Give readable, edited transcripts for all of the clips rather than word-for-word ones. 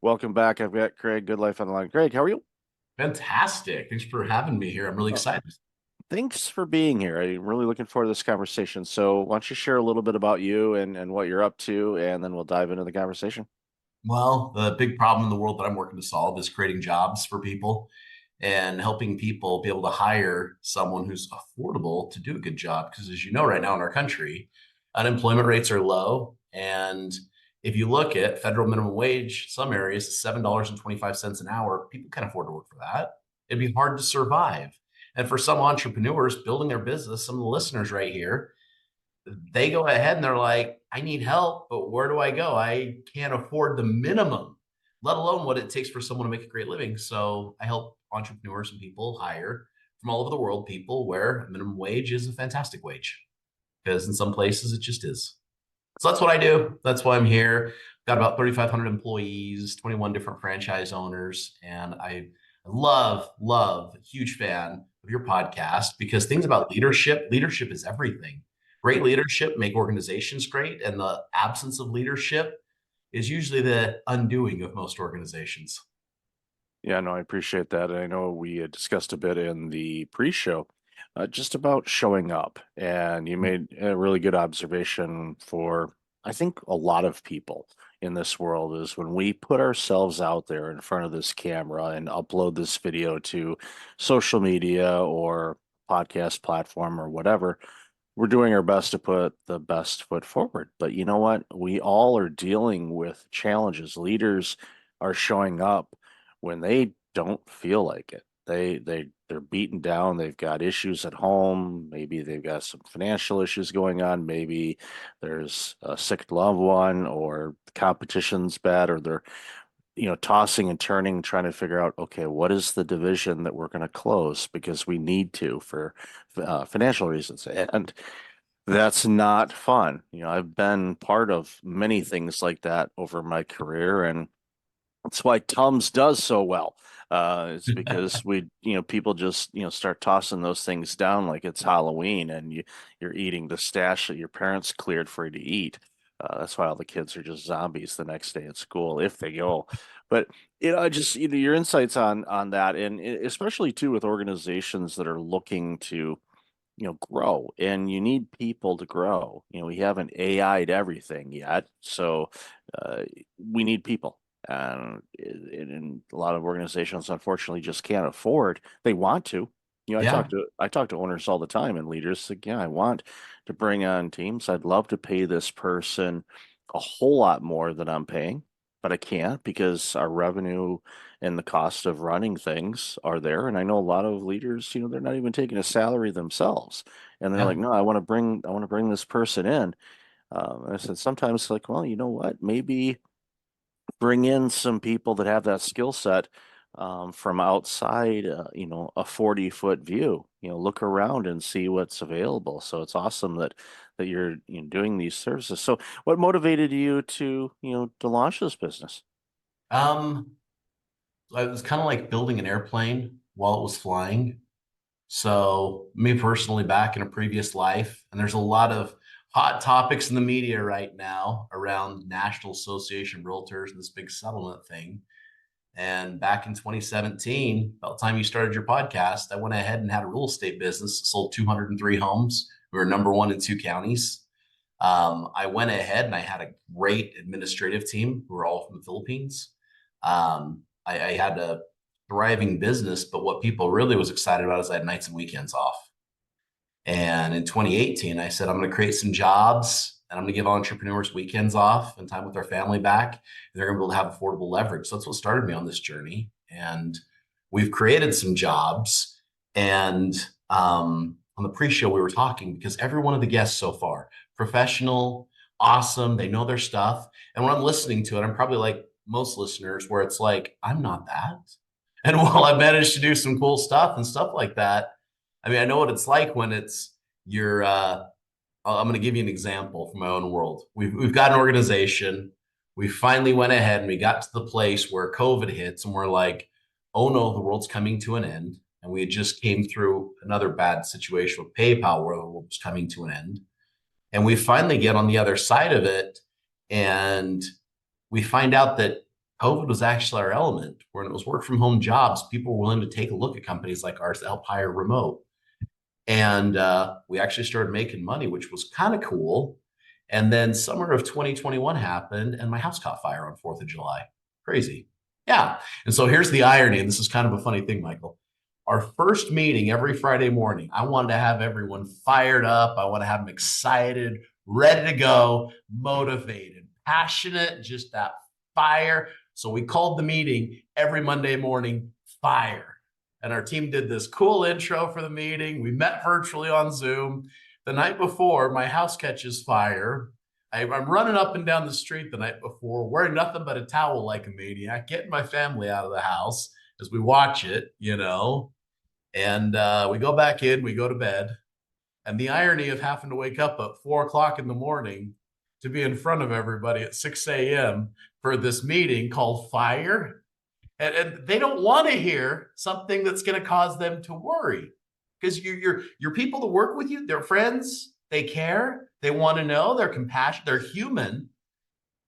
Welcome back. I've got Craig Goodliffe on the line. Craig, how are you? Fantastic. Thanks for having me here. I'm really Oh, excited. thanks for being here. I'm really looking forward to this conversation. So, why don't you share a little bit about you and what you're up to, and then we'll dive into the conversation. Well, the big problem in the world that I'm working to solve is creating jobs for people and helping people be able to hire someone who's affordable to do a good job. Because as you know, right now in our country, unemployment rates are low. And if you look at federal minimum wage, some areas is $7.25 an hour. People can't afford to work for that. It'd be hard to survive. And for some entrepreneurs building their business, some of the listeners right here, they go ahead and they're like, I need help, but where do I go? I can't afford the minimum, let alone what it takes for someone to make a great living. So I help entrepreneurs and people hire from all over the world people where minimum wage is a fantastic wage because in some places it just is. So that's what I do. That's why I'm here. Got about 3,500 employees, 21 different franchise owners, and I love, huge fan of your podcast because things about leadership is everything. Great leadership make organizations great, and the absence of leadership is usually the undoing of most organizations. Yeah, no, I appreciate that. And I know we had discussed a bit in the pre-show, just about showing up. And you made a really good observation for, I think, a lot of people in this world is when we put ourselves out there in front of this camera and upload this video to social media or podcast platform or whatever, we're doing our best to put the best foot forward. But you know what? We all are dealing with challenges. Leaders are showing up when they don't feel like it. They're beaten down. They've got issues at home. Maybe they've got some financial issues going on. Maybe there's a sick loved one, or the competition's bad, or they're tossing and turning, trying to figure out, okay, what is the division that we're going to close because we need to for financial reasons, and that's not fun. I've been part of many things like that over my career, and that's why Tums does so well. It's because people just, start tossing those things down like it's Halloween, and you're eating the stash that your parents cleared for you to eat. That's why all the kids are just zombies the next day at school if they go. But just your insights on that, and especially too with organizations that are looking to grow, and you need people to grow. We haven't AI'd everything yet, so uh, we need people. And a lot of organizations, unfortunately, just can't afford. They want to. Yeah, I talk to owners all the time and leaders. Like, yeah, I want to bring on teams. I'd love to pay this person a whole lot more than I'm paying, but I can't because our revenue and the cost of running things are there. And I know a lot of leaders, they're not even taking a salary themselves, and they're yeah, like, no, I want to bring this person in. And I said sometimes, like, well, you know what, maybe bring in some people that have that skill set, from outside, a 40-foot view. Look around and see what's available. So it's awesome that you're, doing these services. So what motivated you to launch this business? um, it was kind of like building an airplane while it was flying. So, me personally, back in a previous life, and there's a lot of hot topics in the media right now around National Association of Realtors and this big settlement thing. And back in 2017, about the time you started your podcast, I went ahead and had a real estate business, sold 203 homes. We were number one in two counties. I went ahead and I had a great administrative team who were all from the Philippines. I had a thriving business, but what people really was excited about is I had nights and weekends off. And in 2018, I said, I'm going to create some jobs and I'm going to give entrepreneurs weekends off and time with their family back. And they're going to be able to have affordable leverage. So that's what started me on this journey. And we've created some jobs. And on the pre show, we were talking because every one of the guests so far, professional, awesome, they know their stuff. And when I'm listening to it, I'm probably like most listeners, where it's like, I'm not that. And while I managed to do some cool stuff and stuff like that, I mean, I know what it's like when it's you're. I'm going to give you an example from my own world. We've got an organization. We finally went ahead and we got to the place where COVID hits, and we're like, oh no, the world's coming to an end. And we had just came through another bad situation with PayPal, where the world was coming to an end. And we finally get on the other side of it, and we find out that COVID was actually our element. When it was work from home jobs, people were willing to take a look at companies like ours to help hire remote. And we actually started making money, which was kind of cool. And then summer of 2021 happened, and my house caught fire on 4th of July. Crazy. Yeah. And so here's the irony, and this is kind of a funny thing, Michael. Our first meeting every Friday morning, I wanted to have everyone fired up. I want to have them excited, ready to go, motivated, passionate, just that fire. So we called the meeting every Monday morning, fire. And our team did this cool intro for the meeting. We met virtually on Zoom. The night before, my house catches fire. I'm running up and down the street the night before, wearing nothing but a towel like a maniac, getting my family out of the house as we watch it, And we go back in, we go to bed. And the irony of having to wake up at 4 o'clock in the morning to be in front of everybody at 6 a.m. for this meeting called Fire, and they don't want to hear something that's going to cause them to worry, because your people that work with you, they're friends, they care, they want to know, they're compassionate, they're human.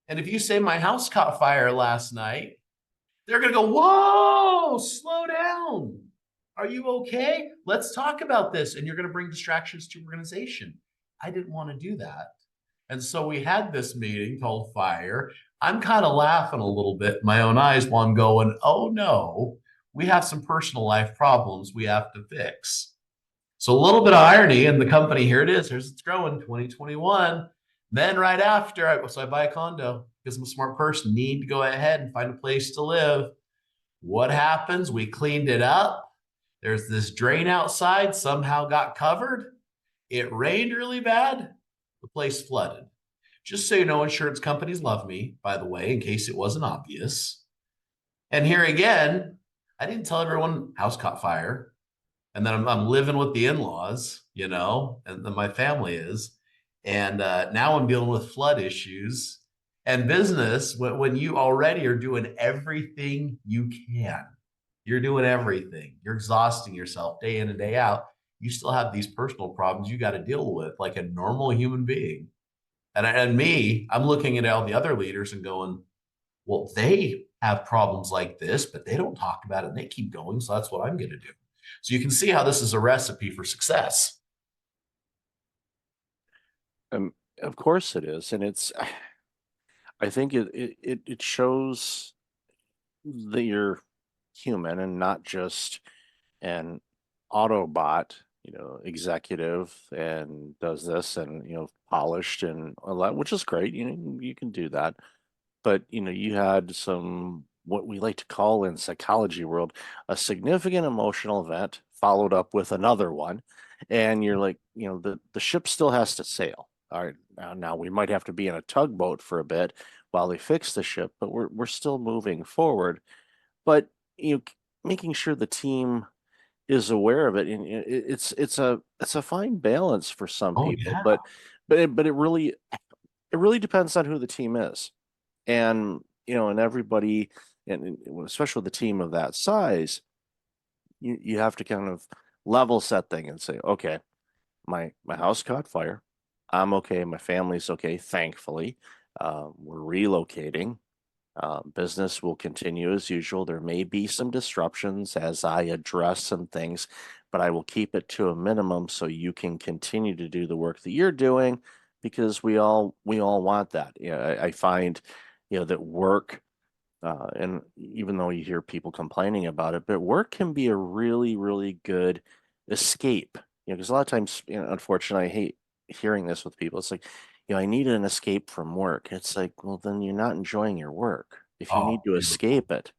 And if you say my house caught fire last night, they're going to go, whoa, slow down, are you okay, let's talk about this, and you're going to bring distractions to your organization. I didn't want to do that. And so we had this meeting called Fire. I'm kind of laughing a little bit in my own eyes while I'm going, oh no, we have some personal life problems we have to fix. So a little bit of irony in the company. Here it is. Here's it's growing 2021. Then right after, so I buy a condo because I'm a smart person, need to go ahead and find a place to live. What happens? We cleaned it up. There's this drain outside, somehow got covered. It rained really bad. The place flooded. Just so you know, insurance companies love me, by the way, in case it wasn't obvious. And here again, I didn't tell everyone house caught fire. And then I'm living with the in-laws, and then my family is. And now I'm dealing with flood issues and business when you already are doing everything you can. You're doing everything. You're exhausting yourself day in and day out. You still have these personal problems you got to deal with like a normal human being. And me, I'm looking at all the other leaders and going, well, they have problems like this, but they don't talk about it and they keep going. So that's what I'm going to do. So you can see how this is a recipe for success. Um, of course it is, and I think it shows that you're human and not just an Autobot, executive and does this and polished and all that, which is great. You can do that, but you had some what we like to call in psychology world a significant emotional event followed up with another one, and you're like, the ship still has to sail. All right, now we might have to be in a tugboat for a bit while they fix the ship, but we're still moving forward. But you know, making sure the team is aware of it, and it's a fine balance for some Oh, people, yeah. but it really depends on who the team is, and and everybody, and especially with the team of that size, you have to kind of level set thing and say, okay, my house caught fire, I'm okay, my family's okay, thankfully, we're relocating. Business will continue as usual. There may be some disruptions as I address some things, but I will keep it to a minimum so you can continue to do the work that you're doing, because we all want that. I find that work, and even though you hear people complaining about it, but work can be a really, really good escape. Because a lot of times, unfortunately, I hate hearing this with people. It's like, I need an escape from work. It's like, well, then you're not enjoying your work if you need Oh, to beautiful. escape it.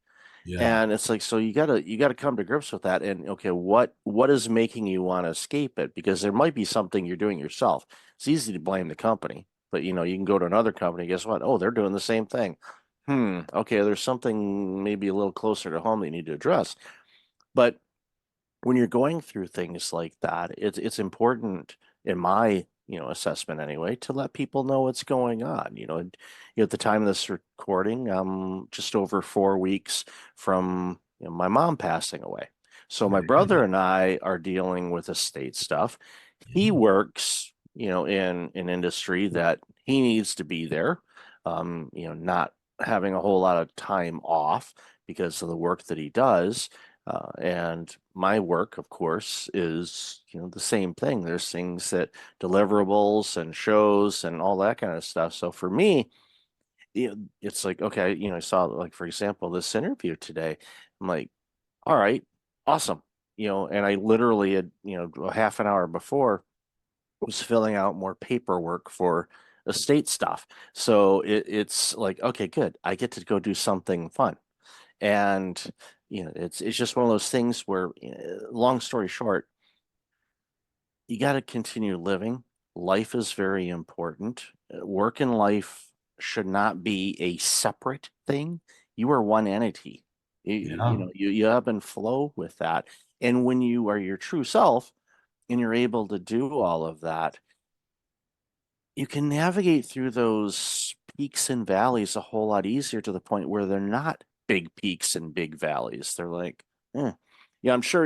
Yeah. And it's like, so you gotta come to grips with that. And okay, what is making you want to escape it? Because there might be something you're doing yourself. It's easy to blame the company, but you can go to another company. Guess what? Oh, they're doing the same thing. Okay, there's something maybe a little closer to home that you need to address. But when you're going through things like that, it's important, in my assessment anyway, to let people know what's going on. At the time of this recording, I'm just over 4 weeks from my mom passing away. So my Sorry to hear brother that. and I are dealing with estate stuff. He Yeah. works, in an industry that he needs to be there. Not having a whole lot of time off because of the work that he does. And my work, of course, is, the same thing. There's things that deliverables and shows and all that kind of stuff. So for me, it's like, okay, I saw, like, for example, this interview today. I'm like, all right, awesome. And I literally had, a half an hour before was filling out more paperwork for estate stuff. So it's like, okay, good. I get to go do something fun. And it's just one of those things where, long story short, you got to continue living. Life is very important. Work and life should not be a separate thing. You are one entity. Yeah. You ebb and flow with that. And when you are your true self and you're able to do all of that, you can navigate through those peaks and valleys a whole lot easier, to the point where they're not big peaks and big valleys. They're like, eh. Yeah, I'm sure,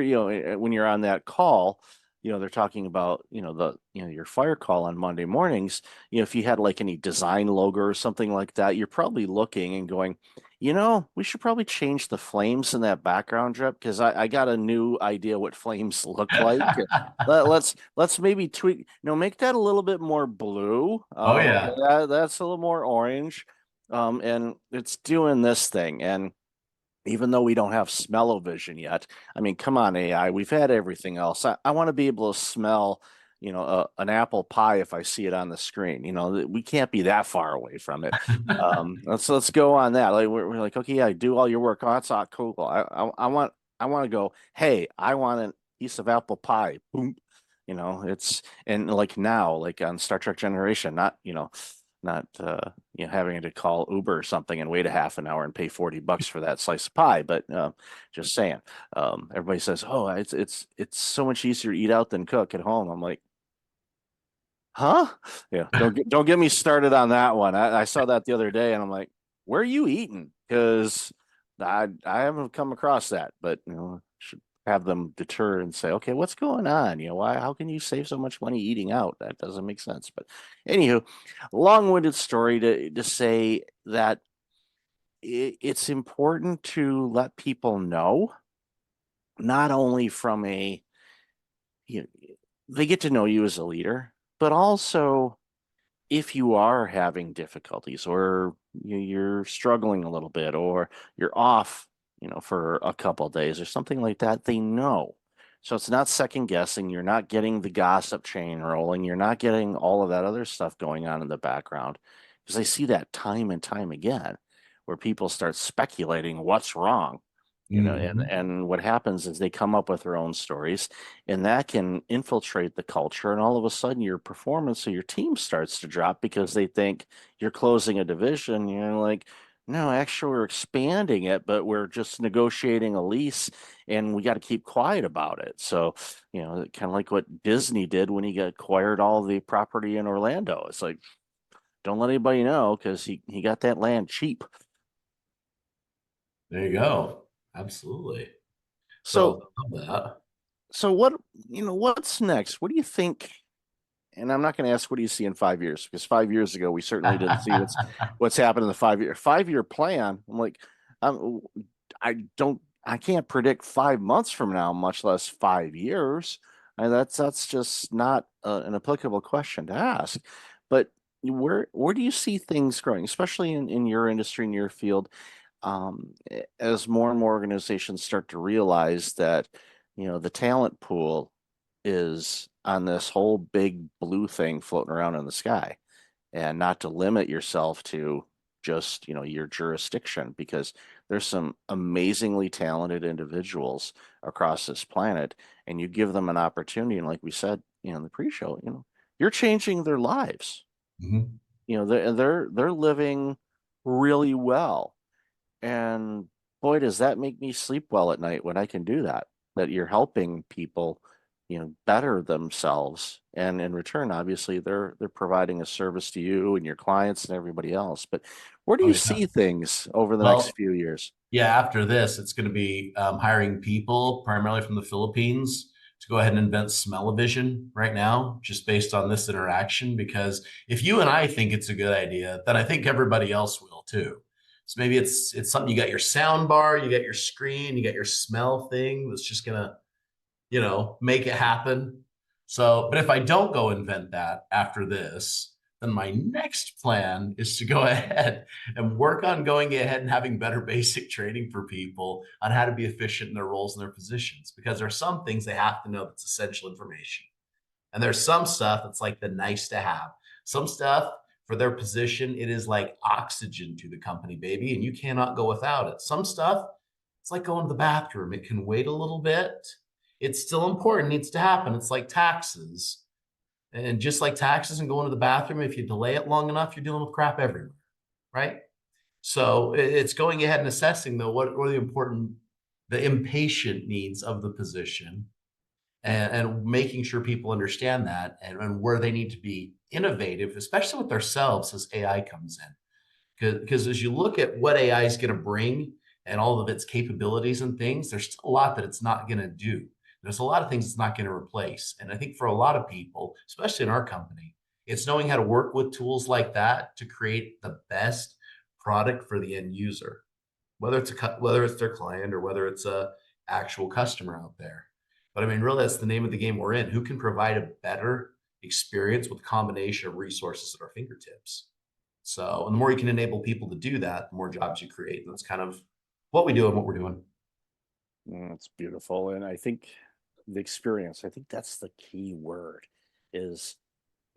when you're on that call, they're talking about, your fire call on Monday mornings. If you had like any design logo or something like that, you're probably looking and going, we should probably change the flames in that background drip, because I got a new idea what flames look like. Let's maybe tweak, make that a little bit more blue. Oh Okay, yeah. that's a little more orange. And it's doing this thing. And even though we don't have smell-o-vision yet, I mean, come on, AI, we've had everything else. I want to be able to smell, an apple pie if I see it on the screen. We can't be that far away from it. Let's go on that. Like we're like, okay, yeah, do all your work. Oh, that's not cool. I want to go, hey, I want a piece of apple pie. Boom. It's, and like now, like on Star Trek Generation, not having to call Uber or something and wait a half an hour and pay $40 for that slice of pie. But just saying, everybody says, oh, it's so much easier to eat out than cook at home. I'm like, huh? Yeah, don't get me started on that one. I saw that the other day, and I'm like, where are you eating? Because I haven't come across that, but should have them deter and say, okay, what's going on? Why? How can you save so much money eating out? That doesn't make sense. But anywho, long-winded story to say that it's important to let people know, not only from you know, they get to know you as a leader, but also, if you are having difficulties, or you're struggling a little bit, or you're off, for a couple of days or something like that, they know. So it's not second guessing. You're not getting the gossip chain rolling. You're not getting all of that other stuff going on in the background. Because I see that time and time again, where people start speculating what's wrong. And Mhm. what happens is they come up with their own stories, and that can infiltrate the culture, and all of a sudden your performance of your team starts to drop because they think you're closing a division. You're like, no, actually we're expanding it, but we're just negotiating a lease, and we got to keep quiet about it. So, kind of like what Disney did when he got acquired all the property in Orlando. It's like, don't let anybody know, because he got that land cheap. There you go. Absolutely. So So I love that. so what's next? What do you think? And I'm not going to ask what do you see in 5 years, because 5 years ago we certainly didn't see what's happened in the 5-year plan. I'm like, I'm, I can't predict 5 months from now, much less 5 years. And that's just not an applicable question to ask. But where do you see things growing, especially in your industry, in your field, as more and more organizations start to realize that, the talent pool is on this whole big blue thing floating around in the sky, and not to limit yourself to just, your jurisdiction, because there's some amazingly talented individuals across this planet, and you give them an opportunity, and like we said, in the pre-show, you're changing their lives. Mhm. They're living really well, and boy, does that make me sleep well at night when I can do that. That you're helping people, better themselves, and in return, obviously, they're providing a service to you and your clients and everybody else. But where do Oh you yeah. see things over the next Well, few years? yeah, after this, it's going to be hiring people primarily from the Philippines to go ahead and invent smell-o-vision right now, just based on this interaction. Because if you and I think it's a good idea, then I think everybody else will too. So maybe it's something, you got your sound bar, you got your screen, you got your smell thing that's just gonna, make it happen. So, but if I don't go invent that after this, then my next plan is to go ahead and work on going ahead and having better basic training for people on how to be efficient in their roles and their positions, because there are some things they have to know that's essential information. And there's some stuff that's like the nice to have. Some stuff for their position, it is like oxygen to the company, baby, and you cannot go without it. Some stuff, it's like going to the bathroom. It can wait a little bit. It's still important, needs to happen. It's like taxes. And just like taxes and going to the bathroom, if you delay it long enough, you're dealing with crap everywhere, right? So it's going ahead and assessing, though, what are the important, the impatient needs of the position, and making sure people understand that, and where they need to be innovative, especially with themselves as AI comes in. Because as you look at what AI is going to bring and all of its capabilities and things, there's still a lot that it's not going to do. There's a lot of things it's not going to replace. And I think for a lot of people, especially in our company, it's knowing how to work with tools like that to create the best product for the end user, whether it's their client or whether it's a actual customer out there. But I mean, really, that's the name of the game we're in. Who can provide a better experience with a combination of resources at our fingertips? So, and the more you can enable people to do that, the more jobs you create. And that's kind of what we do and what we're doing. It's beautiful. And I think the experience, I think that's the key word is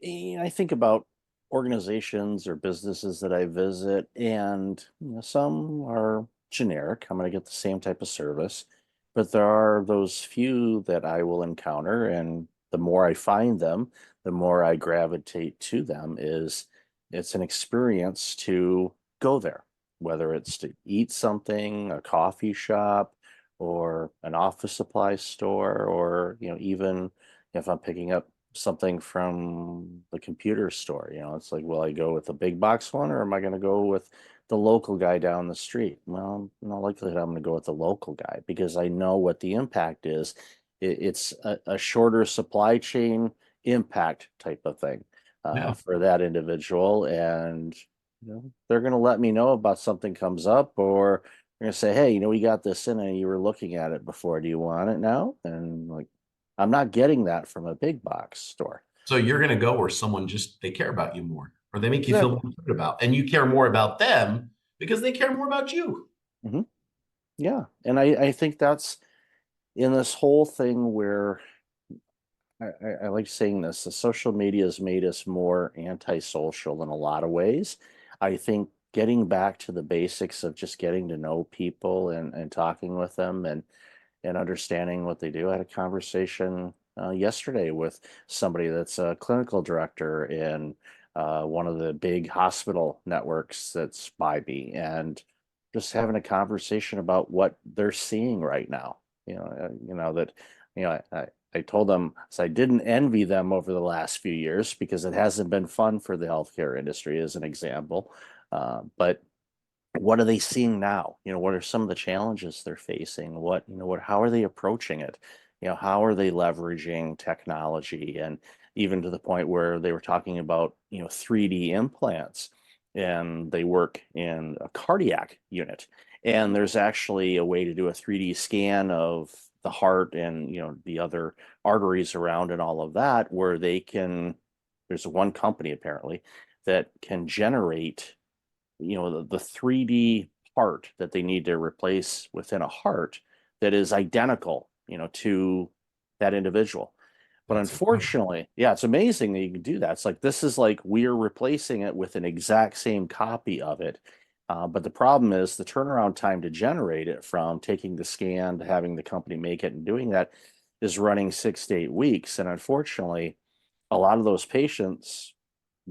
I think about organizations or businesses that I visit, and some are generic. I'm going to get the same type of service, but there are those few that I will encounter, and the more I find them, the more I gravitate to them. Is it's an experience to go there, whether it's to eat something, a coffee shop, or an office supply store, or even if I'm picking up something from the computer store. It's like, will I go with the big box one, or am I going to go with the local guy down the street? Well, in all likelihood, I'm going to go with the local guy because I know what the impact is. It's a shorter supply chain impact type of thing Yeah. for that individual. And they're going to let me know about something comes up, or they're going to say, hey, we got this in and you were looking at it before. Do you want it now? And like, I'm not getting that from a big box store. So you're going to go where someone just, they care about you more, or they make you feel Exactly. more good about, and you care more about them because they care more about you. Hmm. Yeah. And I think that's in this whole thing where I like saying this, the social media has made us more antisocial in a lot of ways. I think getting back to the basics of just getting to know people and talking with them and understanding what they do. I had a conversation yesterday with somebody that's a clinical director in one of the big hospital networks that's by me, and just having a conversation about what they're seeing right now. That I told them, so I didn't envy them over the last few years because it hasn't been fun for the healthcare industry, as an example. But what are they seeing now? What are some of the challenges they're facing? How are they approaching it? How are they leveraging technology? And even to the point where they were talking about, 3D implants, and they work in a cardiac unit. And there's actually a way to do a 3D scan of the heart and, the other arteries around and all of that, where there's one company apparently that can generate the 3D part that they need to replace within a heart that is identical, to that individual. But That's incredible. unfortunately, yeah, it's amazing that you can do that. It's like this is like we're replacing it with an exact same copy of it. But the problem is the turnaround time to generate it from taking the scan to having the company make it and doing that is running 6 to 8 weeks. And unfortunately, a lot of those patients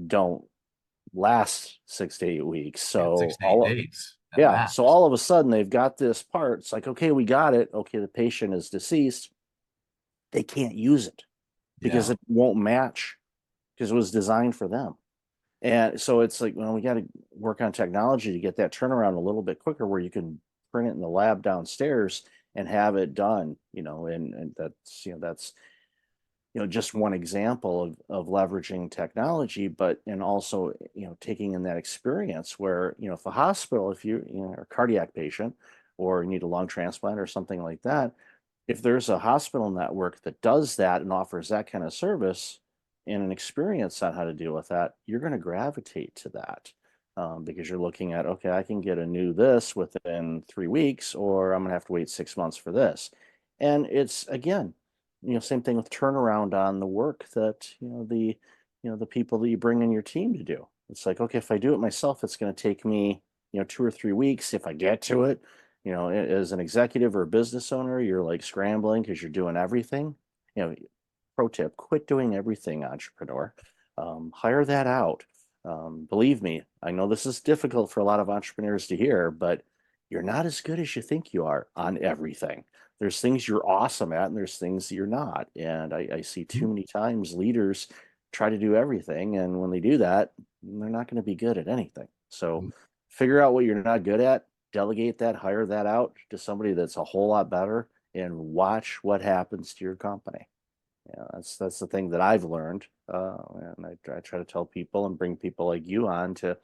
don't last 6 to 8 weeks. Yeah, six So to eight days at yeah, so max. all of a sudden they've got this part. It's like, okay, we got it. Okay, the patient is deceased. They can't use it because Yeah. it won't match because it was designed for them. And so it's like, well, we got to work on technology to get that turnaround a little bit quicker where you can print it in the lab downstairs and have it done, and that's just one example of leveraging technology, but and also, taking in that experience where, if a hospital, if you know, are a cardiac patient or you need a lung transplant or something like that, if there's a hospital network that does that and offers that kind of service and an experience on how to deal with that, you're going to gravitate to that, because you're looking at, okay, I can get a new this within 3 weeks, or I'm going to have to wait 6 months for this. And it's, again, same thing with turnaround on the work that, the people that you bring in your team to do. It's like, okay, if I do it myself, it's going to take me, 2 or 3 weeks if I get to it. As an executive or a business owner, you're like scrambling because you're doing everything. Pro tip, quit doing everything, entrepreneur. Hire that out. Believe me, I know this is difficult for a lot of entrepreneurs to hear, but you're not as good as you think you are on everything. There's things you're awesome at, and there's things that you're not. And I see too many times leaders try to do everything. And when they do that, they're not going to be good at anything. So figure out what you're not good at, delegate that, hire that out to somebody that's a whole lot better, and watch what happens to your company. Yeah, that's the thing that I've learned, and I try to tell people and bring people like you on to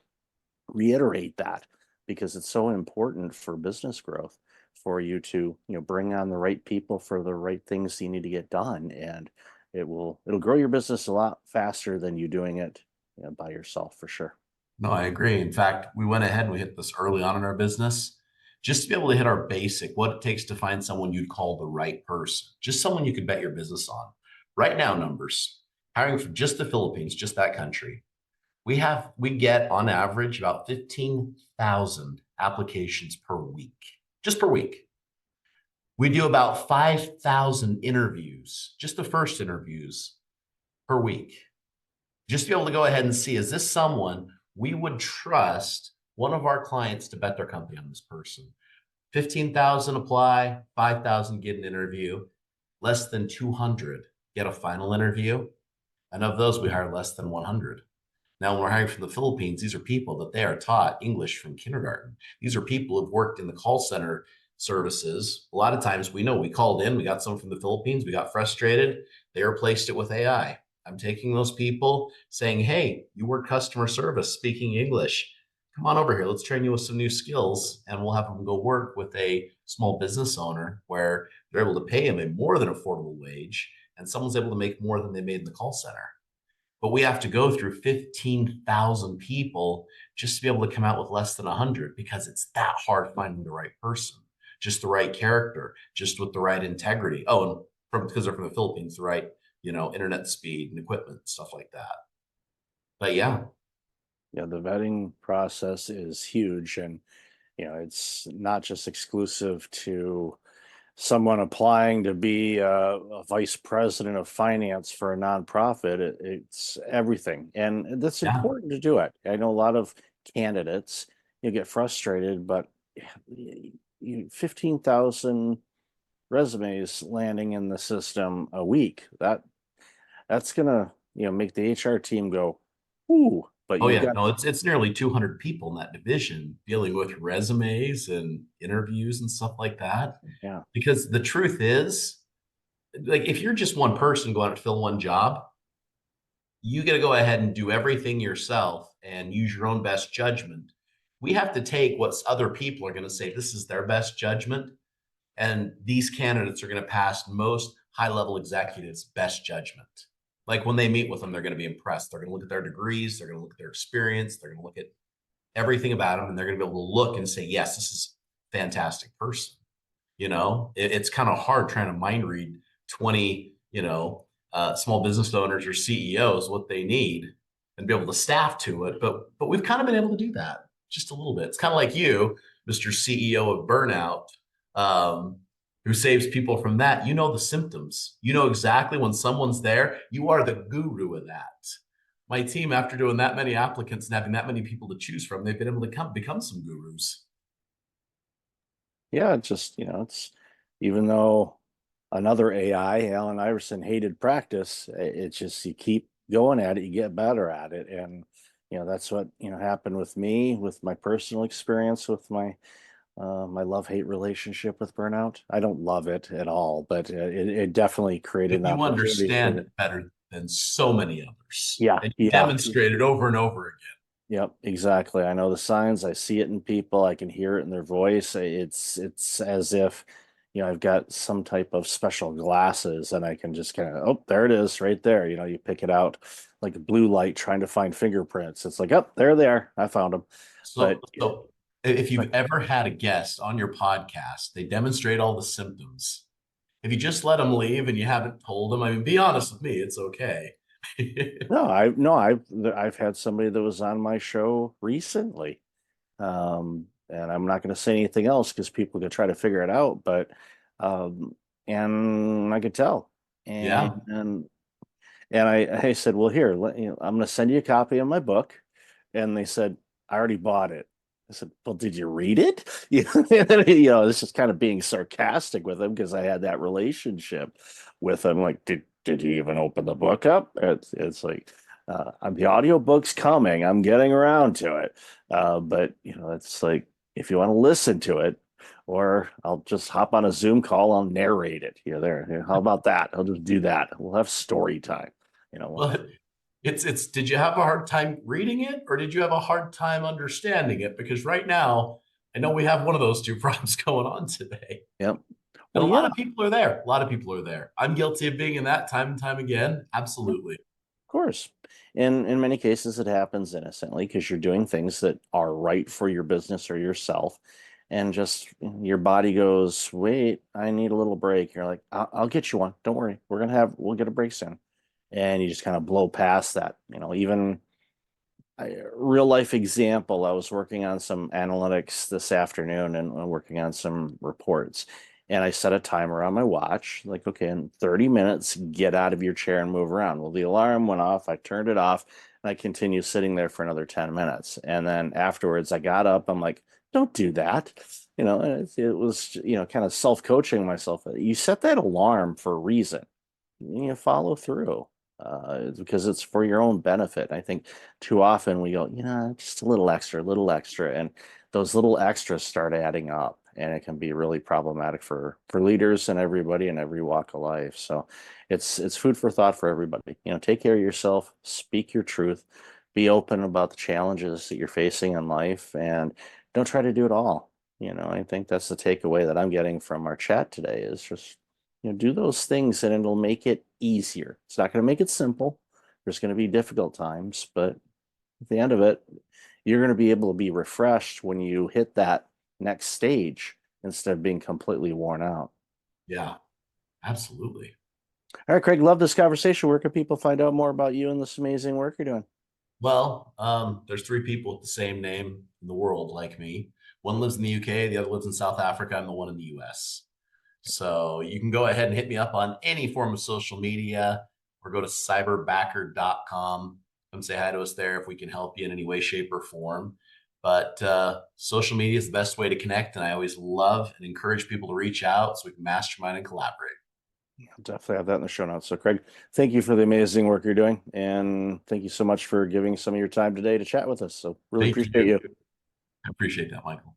reiterate that, because it's so important for business growth for you to, bring on the right people for the right things you need to get done, and it'll grow your business a lot faster than you doing it, by yourself, for sure. No, I agree. In fact, we went ahead and we hit this early on in our business just to be able to hit our basic, what it takes to find someone you'd call the right person, just someone you could bet your business on. Right now, numbers hiring from just the Philippines, just that country. We get on average about 15,000 applications per week, just per week. We do about 5,000 interviews, just the first interviews per week. Just to be able to go ahead and see, is this someone we would trust one of our clients to bet their company on this person? 15,000 apply, 5,000 get an interview, less than 200 get a final interview. And of those, we hire less than 100. Now, when we're hiring from the Philippines, these are people that they are taught English from kindergarten. These are people who've worked in the call center services. A lot of times we know we called in, we got someone from the Philippines, we got frustrated, they replaced it with AI. I'm taking those people saying, hey, you work customer service, speaking English. Come on over here. Let's train you with some new skills. And we'll have them go work with a small business owner where they're able to pay him a more than affordable wage. And someone's able to make more than they made in the call center. But we have to go through 15,000 people just to be able to come out with less than 100, because it's that hard finding the right person, just the right character, just with the right integrity. Oh, and because they're from the Philippines, the right, internet speed and equipment, stuff like that. But yeah, Yeah, the vetting process is huge, and it's not just exclusive to someone applying to be a vice president of finance for a nonprofit. It's everything, and that's yeah. important to do it. I know a lot of candidates, get frustrated, but 15,000 resumes landing in the system a week, that's gonna, make the HR team go, ooh. But Oh you've yeah, got, no, it's nearly 200 people in that division dealing with resumes and interviews and stuff like that. yeah. Because the truth is, like, if you're just one person going out to fill one job, you got to go ahead and do everything yourself and use your own best judgment. We have to take what other people are going to say, this is their best judgment. And these candidates are going to pass most high level executives' best judgment. Like when they meet with them, they're going to be impressed. They're going to look at their degrees, they're going to look at their experience, they're going to look at everything about them, and they're going to be able to look and say, yes, this is a fantastic person. It's kind of hard trying to mind read 20, small business owners or CEOs what they need and be able to staff to it. But we've kind of been able to do that just a little bit. It's kind of like you, Mr. CEO of burnout, um, who saves people from that. You know the symptoms. You know exactly when someone's there. You are the guru of that. My team, after doing that many applicants and having that many people to choose from, they've been able to become some gurus. Yeah, it's just, it's, even though another AI, Allen Iverson, hated practice, it's just, you keep going at it, you get better at it. And, that's what, happened with me, with my personal experience with my my love-hate relationship with burnout. I don't love it at all, but it definitely created an You opportunity for understand me. it better than so many others, Yeah, and you yeah. demonstrate it over and over again. Yep, exactly. I know the signs. I see it in people. I can hear it in their voice. It's as if, I've got some type of special glasses and I can just kind of, oh, there it is right there. You pick it out like a blue light trying to find fingerprints. It's like, oh, there they are. I found them. But So if you've ever had a guest on your podcast, they demonstrate all the symptoms. If you just let them leave and you haven't told them, I mean, be honest with me, it's okay. no, I've had somebody that was on my show recently. And I'm not going to say anything else because people could try to figure it out, but um, and I could tell. And Yeah. I said, well, here, I'm going to send you a copy of my book. And they said, I already bought it. I said, well, did you read it? It's just kind of being sarcastic with him because I had that relationship with him. Like, did you even open the book up? It's like, the audiobook's coming. I'm getting around to it. But it's like, if you want to listen to it, or I'll just hop on a Zoom call, I'll narrate it. There. How about that? I'll just do that. We'll have story time. Well, Well, it's did you have a hard time reading it or did you have a hard time understanding it? Because right now, I know we have one of those two problems going on today. yep. And Well, a lot yeah, of people are there. A lot of people are there. I'm guilty of being in that time and time again. of Absolutely. course. In many cases, it happens innocently because you're doing things that are right for your business or yourself, and just your body goes, "Wait, I need a little break." You're like, "I'll get you one. Don't worry. We'll get a break soon," and you just kind of blow past that. Even real life example. I was working on some analytics this afternoon and working on some reports. And I set a timer on my watch, like, okay, in 30 minutes, get out of your chair and move around. Well, the alarm went off. I turned it off and I continued sitting there for another 10 minutes. And then afterwards, I got up. I'm like, don't do that. It was, kind of self-coaching myself. You set that alarm for a reason. You follow through because it's for your own benefit. I think too often we go, just a little extra, and those little extras start adding up, and it can be really problematic for leaders and everybody in every walk of life. So it's food for thought for everybody. Take care of yourself, speak your truth, be open about the challenges that you're facing in life, and don't try to do it all. I think that's the takeaway that I'm getting from our chat today is just do those things and it'll make it easier. It's not going to make it simple. There's going to be difficult times, but at the end of it, you're going to be able to be refreshed when you hit that next stage instead of being completely worn out. Yeah, absolutely. All right, Craig, love this conversation. Where can people find out more about you and this amazing work you're doing? Well, there's three people with the same name in the world like me. One lives in the UK, the other lives in South Africa, and the one in the US. So you can go ahead and hit me up on any form of social media or go to cyberbacker.com. Come say hi to us there if we can help you in any way, shape, or form. But social media is the best way to connect. And I always love and encourage people to reach out so we can mastermind and collaborate. I'll definitely have that in the show notes. So, Craig, thank you for the amazing work you're doing. And thank you so much for giving some of your time today to chat with us. So, really Thank appreciate you. you. I appreciate that, Michael.